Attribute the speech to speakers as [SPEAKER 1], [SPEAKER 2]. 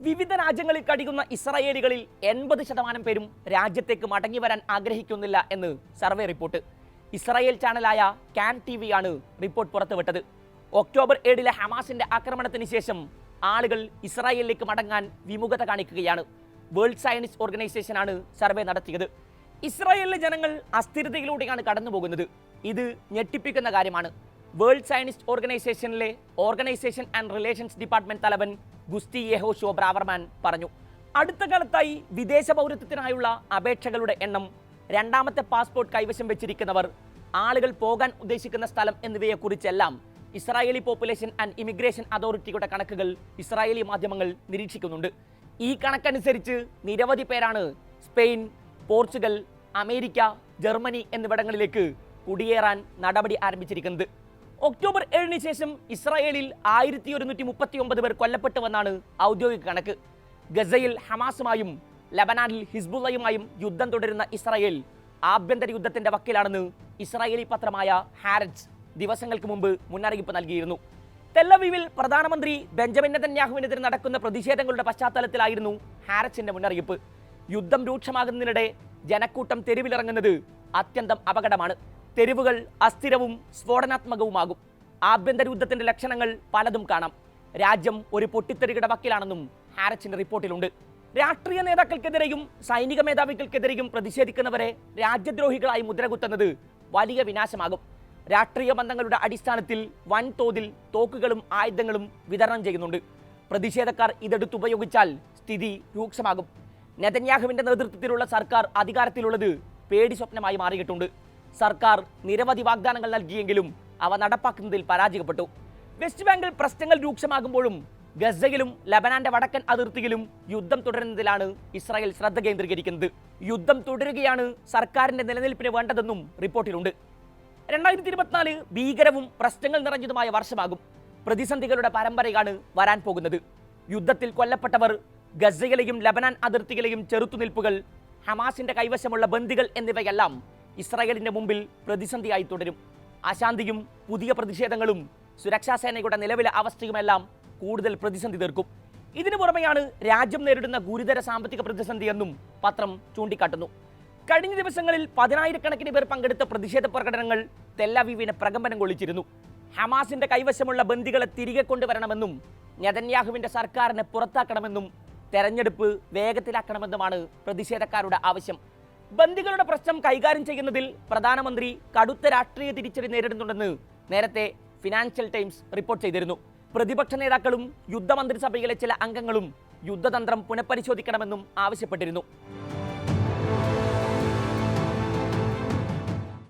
[SPEAKER 1] വിവിധ രാജ്യങ്ങളിൽ കഴിയുന്ന ഇസ്രായേലികളിൽ 80% പേരും രാജ്യത്തേക്ക് മടങ്ങി വരാൻ ആഗ്രഹിക്കുന്നില്ല എന്ന് സർവേ റിപ്പോർട്ട്. ഇസ്രായേൽ ചാനലായ കാൻ TV ആണ് റിപ്പോർട്ട് പുറത്തുവിട്ടത്. ഒക്ടോബർ 7 ഹമാസിന്റെ ആക്രമണത്തിന് ശേഷം ആളുകൾ ഇസ്രായേലിലേക്ക് മടങ്ങാൻ വിമുഖത കാണിക്കുകയാണ്. വേൾഡ് സയനിസ്റ്റ് ഓർഗനൈസേഷനാണ് സർവേ നടത്തിയത്. ഇസ്രായേലിലെ ജനങ്ങൾ അസ്ഥിരതയിലൂടെയാണ് കടന്നുപോകുന്നത്. ഇത് ഞെട്ടിപ്പിക്കുന്ന കാര്യമാണ്. വേൾഡ് സയനിസ്റ്റ് ഓർഗനൈസേഷനിലെ ഓർഗനൈസേഷൻ ആൻഡ് റിലേഷൻസ് ഡിപ്പാർട്ട്മെന്റ് തലവൻ ഗുസ്റ്റി യെഹോഷോ ബ്രാവർമാൻ പറഞ്ഞു. അടുത്ത കാലത്തായി വിദേശ പൗരത്വത്തിനായുള്ള അപേക്ഷകളുടെ എണ്ണം, രണ്ടാമത്തെ പാസ്പോർട്ട് കൈവശം വെച്ചിരിക്കുന്നവർ, ആളുകൾ പോകാൻ ഉദ്ദേശിക്കുന്ന സ്ഥലം എന്നിവയെക്കുറിച്ചെല്ലാം ഇസ്രായേലി പോപ്പുലേഷൻ ആൻഡ് ഇമിഗ്രേഷൻ അതോറിറ്റിയുടെ കണക്കുകൾ ഇസ്രായേലി മാധ്യമങ്ങൾ നിരീക്ഷിക്കുന്നുണ്ട്. ഈ കണക്കനുസരിച്ച് നിരവധി പേരാണ് സ്പെയിൻ, പോർച്ചുഗൽ, അമേരിക്ക, ജർമ്മനി എന്നിവിടങ്ങളിലേക്ക് കുടിയേറാൻ നടപടി ആരംഭിച്ചിരിക്കുന്നത്. ഒക്ടോബർ 7 ശേഷം ഇസ്രായേലിൽ 1139 പേർ കൊല്ലപ്പെട്ടുവെന്നാണ് ഔദ്യോഗിക കണക്ക്. ഗസയിൽ ഹമാസുമായും ലബനാനിൽ ഹിസ്ബുള്ളയുമായും യുദ്ധം തുടരുന്ന ഇസ്രായേൽ ആഭ്യന്തര യുദ്ധത്തിന്റെ വക്കിലാണെന്ന് ഇസ്രായേലി പത്രമായ ഹാരറ്റ്സ് ദിവസങ്ങൾക്ക് മുമ്പ് മുന്നറിയിപ്പ് നൽകിയിരുന്നു. തെല്ലവീവിൽ പ്രധാനമന്ത്രി ബെഞ്ചമിൻ നെതന്യാഹുവിനെതിരെ നടക്കുന്ന പ്രതിഷേധങ്ങളുടെ പശ്ചാത്തലത്തിലായിരുന്നു ഹാരറ്റ്സിന്റെ മുന്നറിയിപ്പ്. യുദ്ധം രൂക്ഷമാകുന്നതിനിടെ ജനക്കൂട്ടം തെരുവിലിറങ്ങുന്നത് അത്യന്തം അപകടമാണ്. തെരുവുകൾ അസ്ഥിരവും സ്ഫോടനാത്മകവുമാകും. ആഭ്യന്തര യുദ്ധത്തിന്റെ ലക്ഷണങ്ങൾ പലതും കാണാം. രാജ്യം ഒരു പൊട്ടിത്തെറിയുടെ വക്കിലാണെന്നും ഹാരറ്റ്സിന്റെ റിപ്പോർട്ടിലുണ്ട്. രാഷ്ട്രീയ നേതാക്കൾക്കെതിരെയും സൈനിക മേധാവികൾക്കെതിരെയും പ്രതിഷേധിക്കുന്നവരെ രാജ്യദ്രോഹികളായി മുദ്രകുത്തുന്നത് വലിയ വിനാശമാകും. രാഷ്ട്രീയ ബന്ധങ്ങളുടെ അടിസ്ഥാനത്തിൽ വൻതോതിൽ തോക്കുകളും ആയുധങ്ങളും വിതരണം ചെയ്യുന്നുണ്ട്. പ്രതിഷേധക്കാർ ഇതെടുത്തുപയോഗിച്ചാൽ സ്ഥിതി രൂക്ഷമാകും. നെതന്യാഹുവിന്റെ നേതൃത്വത്തിലുള്ള സർക്കാർ അധികാരത്തിലുള്ളത് പേടി സ്വപ്നമായി മാറിയിട്ടുണ്ട്. സർക്കാർ നിരവധി വാഗ്ദാനങ്ങൾ നൽകിയെങ്കിലും അവ നടപ്പാക്കുന്നതിൽ പരാജയപ്പെട്ടു. വെസ്റ്റ് ബാങ്കിൽ പ്രശ്നങ്ങൾ രൂക്ഷമാകുമ്പോഴും ഗസയിലും ലബനാന്റെ വടക്കൻ അതിർത്തിയിലും യുദ്ധം തുടരുന്നതിലാണ് ഇസ്രായേൽ ശ്രദ്ധ കേന്ദ്രീകരിക്കുന്നത്. യുദ്ധം തുടരുകയാണ് സർക്കാരിന്റെ നിലനിൽപ്പിന് വേണ്ടതെന്നും റിപ്പോർട്ടിലുണ്ട്. 2024 ഭീകരവും പ്രശ്നങ്ങൾ നിറഞ്ഞതുമായ വർഷമാകും. പ്രതിസന്ധികളുടെ പരമ്പരയാണ് വരാൻ പോകുന്നത്. യുദ്ധത്തിൽ കൊല്ലപ്പെട്ടവർ, ഗസയിലെയും ലബനാൻ അതിർത്തിയിലെയും ചെറുത്തുനിൽപ്പുകൾ, ഹമാസിന്റെ കൈവശമുള്ള ബന്ദികൾ എന്നിവയെല്ലാം ഇസ്രായേലിന്റെ മുമ്പിൽ പ്രതിസന്ധിയായി തുടരും. അശാന്തിയും പുതിയ പ്രതിഷേധങ്ങളും സുരക്ഷാ സേനയുടെ നിലവിലെ അവസ്ഥയുമെല്ലാം കൂടുതൽ പ്രതിസന്ധി തീർക്കും. ഇതിനു പുറമെയാണ് രാജ്യം നേരിടുന്ന ഗുരുതര സാമ്പത്തിക പ്രതിസന്ധിയെന്നും പത്രം ചൂണ്ടിക്കാട്ടുന്നു. കഴിഞ്ഞ ദിവസങ്ങളിൽ 10,000-കണക്കിന് പേർ പങ്കെടുത്ത പ്രതിഷേധ പ്രകടനങ്ങൾ തെല്ലവീവിനെ പ്രകമ്പനം കൊള്ളിച്ചിരുന്നു. ഹമാസിന്റെ കൈവശമുള്ള ബന്ദികളെ തിരികെ കൊണ്ടുവരണമെന്നും നെതന്യാഹുവിന്റെ സർക്കാരിനെ പുറത്താക്കണമെന്നും തെരഞ്ഞെടുപ്പ് വേഗത്തിലാക്കണമെന്നുമാണ് പ്രതിഷേധക്കാരുടെ ആവശ്യം. ബന്ദികളുടെ പ്രശ്നം കൈകാര്യം ചെയ്യുന്നതിൽ പ്രധാനമന്ത്രി കടുത്ത രാഷ്ട്രീയ തിരിച്ചടി നേരിടുന്നുണ്ടെന്ന് നേരത്തെ ഫിനാൻഷ്യൽ ടൈംസ് റിപ്പോർട്ട് ചെയ്തിരുന്നു. പ്രതിപക്ഷ നേതാക്കളും യുദ്ധമന്ത്രിസഭയിലെ ചില അംഗങ്ങളും യുദ്ധതന്ത്രം പുനഃപരിശോധിക്കണമെന്നും ആവശ്യപ്പെട്ടിരുന്നു.